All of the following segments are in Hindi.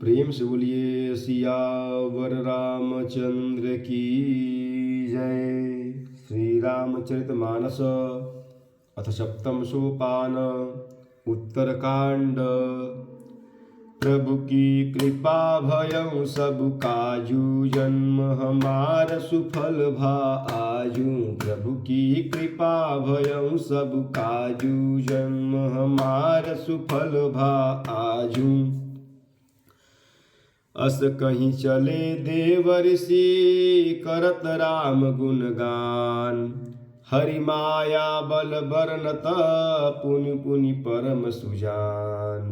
प्रेम से बोलिए सियावर रामचंद्र की जय। श्री रामचरितमानस अथ सप्तम सोपान उत्तरकांड। प्रभु की कृपा भयं सब काजू, जन्म हमार सुफल भा आजू। प्रभु की कृपा भयं सब काजू, जन्म हमार सुफल भा आजू। अस कहीं चले देव ऋषि, करत राम गुणगान। हरि माया बल बरनत, पुनि पुनि परम सुजान।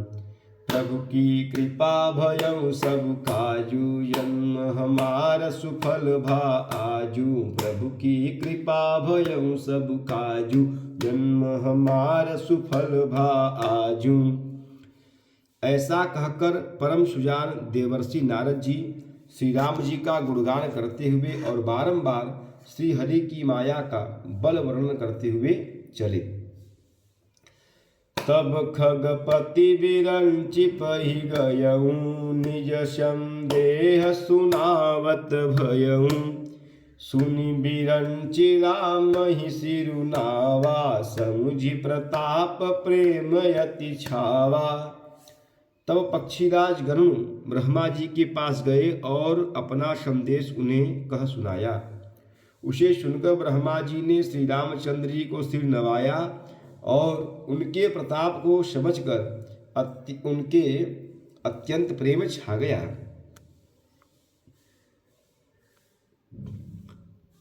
प्रभु की कृपा भयं सब काजू, जन्म हमार सुफल भा आजू। प्रभु की कृपा भयं सब काजू, जन्म हमार सुफल भा आजू। ऐसा कहकर परम सुजान देवर्षि नारद जी श्री राम जी का गुणगान करते हुए और बारंबार श्री हरि की माया का बल वर्णन करते हुए चले। तब खगपति बिरंचि पहि गयऊँ, निज संदेह सुनावत भयऊँ। सुनि बिरंचि राम ही सिरुनावा, समुझि प्रताप प्रेम यति छावा। तब पक्षीराज गरुण ब्रह्मा जी के पास गए और अपना संदेश उन्हें कह सुनाया। उसे सुनकर ब्रह्मा जी ने श्री रामचंद्र जी को सिर नवाया और उनके प्रताप को समझकर उनके अत्यंत प्रेम छा गया।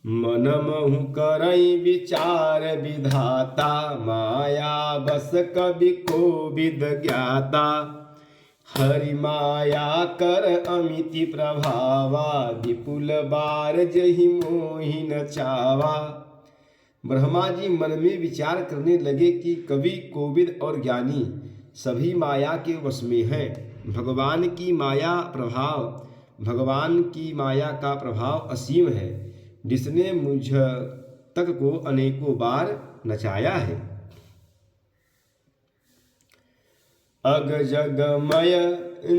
मन महु करई विचार विधाता, माया बस कवि को विद ज्ञाता। हरि माया कर अमिति प्रभावा, विपुल बार जहि मोहि न चावा। ब्रह्मा जी मन में विचार करने लगे कि कवि, कोविद और ज्ञानी सभी माया के वश में हैं। भगवान की माया का प्रभाव असीम है, जिसने मुझ तक को अनेकों बार नचाया है। अग जगमय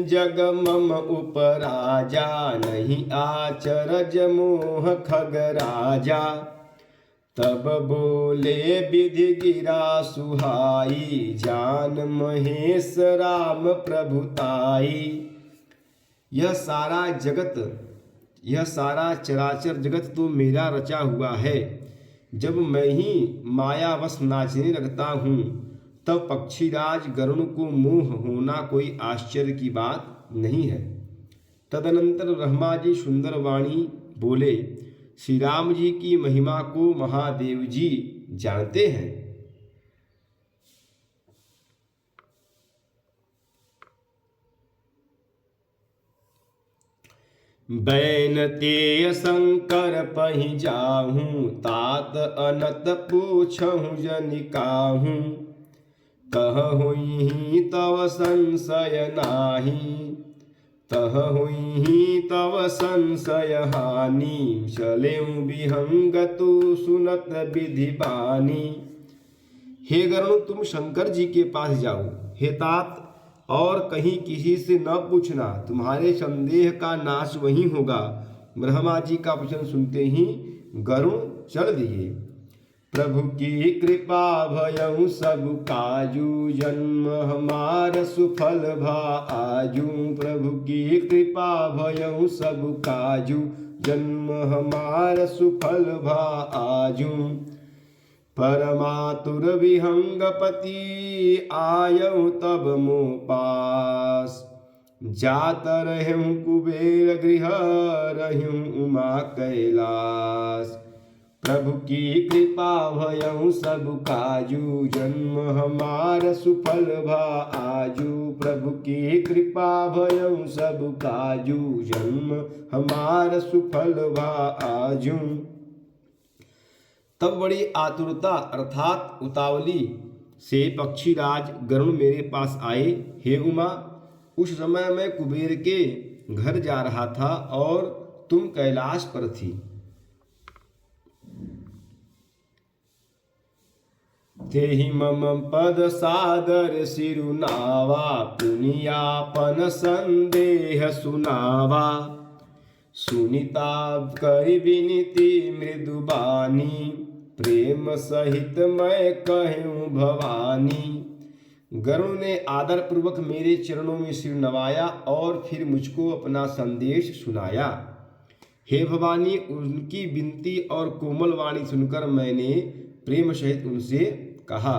जग मम उपराजा, नहीं आचरज मोह खग राजा। तब बोले विधि गिरा सुहाई, जान महेश राम प्रभुताई। यह सारा चराचर जगत तो मेरा रचा हुआ है। जब मैं ही मायावश नाचने लगता हूँ, तब पक्षीराज गरुण को मोह होना कोई आश्चर्य की बात नहीं है। तदनंतर ब्रह्मा जी सुंदर वाणी बोले, श्री राम जी की महिमा को महादेव जी जानते हैं। बैन तेय शंकर पहि जाहूँ, तात अनत पूछहूँ जनिकाहूँ। तह हुई तव संशय नाही, तह हुई तव संशय हानि। चलेऊँ विहंगतु सुनत विधि बानी। हे गरुण, तुम शंकर जी के पास जाओ। हे तात, और कहीं किसी से न पूछना, तुम्हारे संदेह का नाश वहीं होगा। ब्रह्मा जी का वचन सुनते ही गरुण चल दिए। प्रभु की कृपा भयं सब काजू, जन्म हमार सुफल भा आजू। प्रभु की कृपा भयं सब काजू, जन्म हमार सुफल भा आजू। परमातुर विहंगपति आयऊ तब मो पास, जात रहूं कुबेर गृह रहूं उमा कैलास। प्रभु की कृपा भयं सब काजू, जन्म हमार सुफल भा आजू। प्रभु की कृपा भयं सब काजू, जन्म हमार सुफल भा आजू। तब बड़ी आतुरता अर्थात उतावली से पक्षीराज गरुण मेरे पास आए। हे उमा, उस समय मैं कुबेर के घर जा रहा था और तुम कैलाश पर थी। तेहि मम पद सादर सिरुनावा, पुनियापन संदेह सुनावा। सुनीता करि विनती मृदुबानी, प्रेम सहित मैं कहूँ भवानी। गरुड़ ने आदर पूर्वक मेरे चरणों में सिर नवाया और फिर मुझको अपना संदेश सुनाया। हे भवानी, उनकी विनती और कोमल वाणी सुनकर मैंने प्रेम सहित उनसे कहा,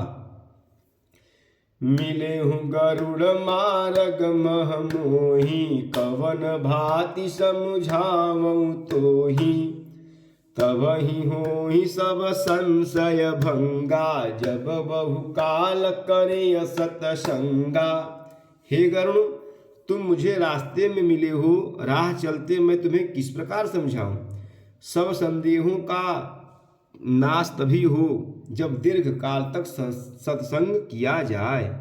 मिले हूँ गरुड़ मार्ग मह मोही, कवन भांति समझावऊँ तोही। तबहि होहि सब संशय भंगा, जब बहुकाल करे सतसंगा। हे गरुड़, तुम मुझे रास्ते में मिले हो, राह चलते मैं तुम्हें किस प्रकार समझाऊं। सब संदेहों का नाश तभी हो जब दीर्घ काल तक सत्संग किया जाए।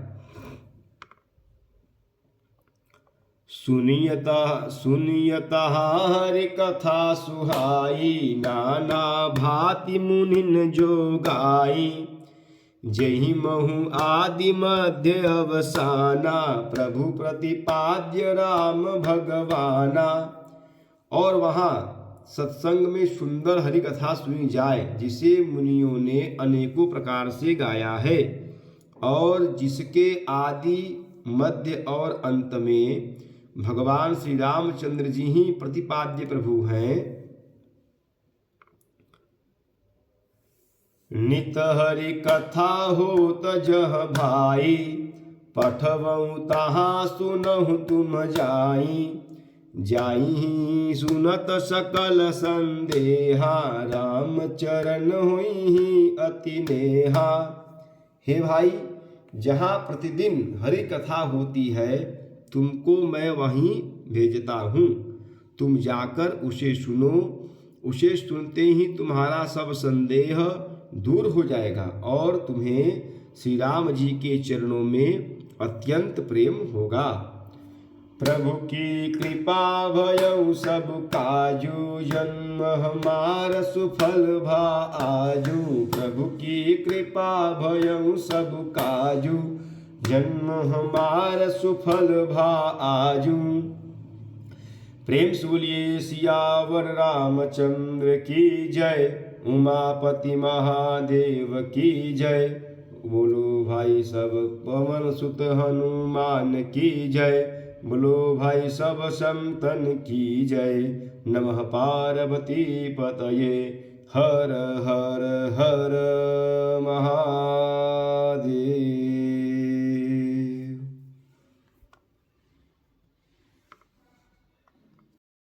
सुनियता हरि कथा सुहाई, नाना भांति मुनिन जो गाई। जहि महु आदि मध्य अवसाना, प्रभु प्रतिपाद्य राम भगवाना। और वहाँ सत्संग में सुंदर हरि कथा सुनी जाए, जिसे मुनियों ने अनेकों प्रकार से गाया है और जिसके आदि मध्य और अंत में भगवान श्री रामचंद्र जी ही प्रतिपाद्य प्रभु हैं। नित हरि कथा होत जह भाई, पठवऊँ तहाँ सुनहु तुम जाई। जाई सुनत सकल संदेहा, राम चरण हुई अति नेहा। हे भाई, जहाँ प्रतिदिन हरि कथा होती है, तुमको मैं वहीं भेजता हूँ। तुम जाकर उसे सुनो। उसे सुनते ही तुम्हारा सब संदेह दूर हो जाएगा और तुम्हें श्री राम जी के चरणों में अत्यंत प्रेम होगा। प्रभु की कृपा भयउ सब काजू, जन्म हमार सुफल भा आजू। प्रभु की कृपा भयउ सब काजू, जन्म हमार सुफल भा आजू। प्रेम से बोलिए सियावर रामचंद्र की जय, उमापति महादेव की जय। बोलो भाई सब पवन सुत हनुमान की जय। बोलो भाई सब संतन की जय। नमः पार्वती पतये, हर हर हर महादेव।